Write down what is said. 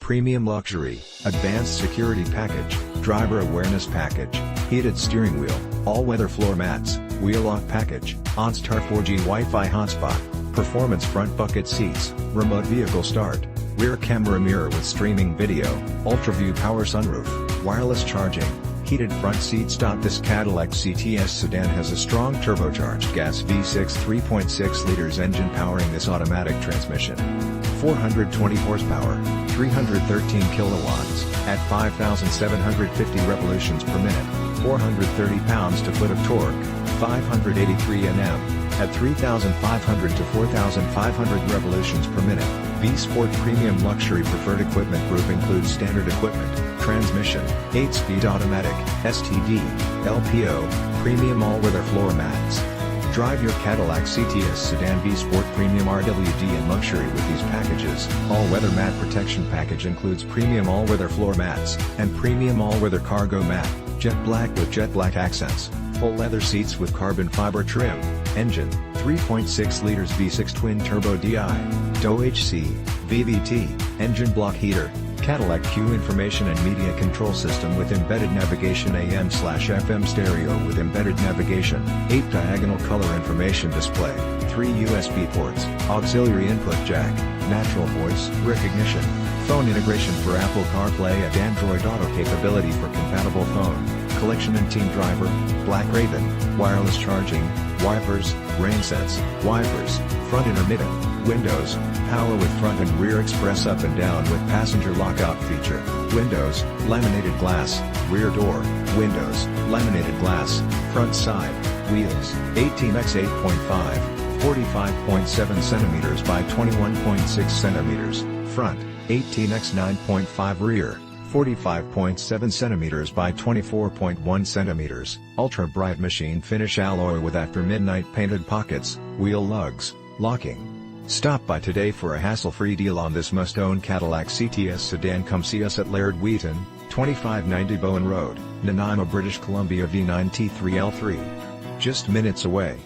Premium Luxury, Advanced Security Package, Driver Awareness Package, Heated Steering Wheel, All-Weather Floor Mats, Wheel Lock Package, Onstar 4G Wi-Fi Hotspot, Performance Front Bucket Seats, Remote Vehicle Start, Rear Camera Mirror with Streaming Video, Ultraview Power Sunroof, Wireless Charging, Heated Front Seats. This Cadillac CTS Sedan has a strong turbocharged gas V6 3.6 liters engine powering this automatic transmission. 420 horsepower, 313 kilowatts, at 5,750 revolutions per minute, 430 pounds-to-foot of torque, 583 Nm, at 3,500 to 4,500 revolutions per minute. V-Sport Premium Luxury Preferred Equipment Group includes standard equipment, transmission, 8-speed automatic, STD, LPO, premium all-weather floor mats. Drive your Cadillac CTS Sedan V-Sport Premium RWD and Luxury with these packages. All-weather mat protection package includes premium all-weather floor mats, and premium all-weather cargo mat, jet black with jet black accents, full leather seats with carbon fiber trim, engine, 3.6 liters V6 twin-turbo DI, DOHC, VVT, engine block heater, Cadillac CUE information and media control system with embedded navigation AM/FM stereo with embedded navigation, 8 diagonal color information display, 3 USB ports, auxiliary input jack, natural voice recognition, phone integration for Apple CarPlay and Android Auto capability for compatible phone, collection and team driver, Black Raven, wireless charging, wipers, rain sense, wipers, front intermittent, windows, power with front and rear express up and down with passenger lockout feature, windows, laminated glass, rear door, windows, laminated glass, front side, wheels, 18x 8.5, 45.7 cm by 21.6 cm, front, 18x 9.5 rear, 45.7 cm by 24.1 cm, ultra bright machine finish alloy with after midnight painted pockets, wheel lugs, locking. Stop by today for a hassle-free deal on this must-own Cadillac CTS Sedan. Come see us at Laird Wheaton, 2590 Bowen Road, Nanaimo, British Columbia V9T3L3. Just minutes away.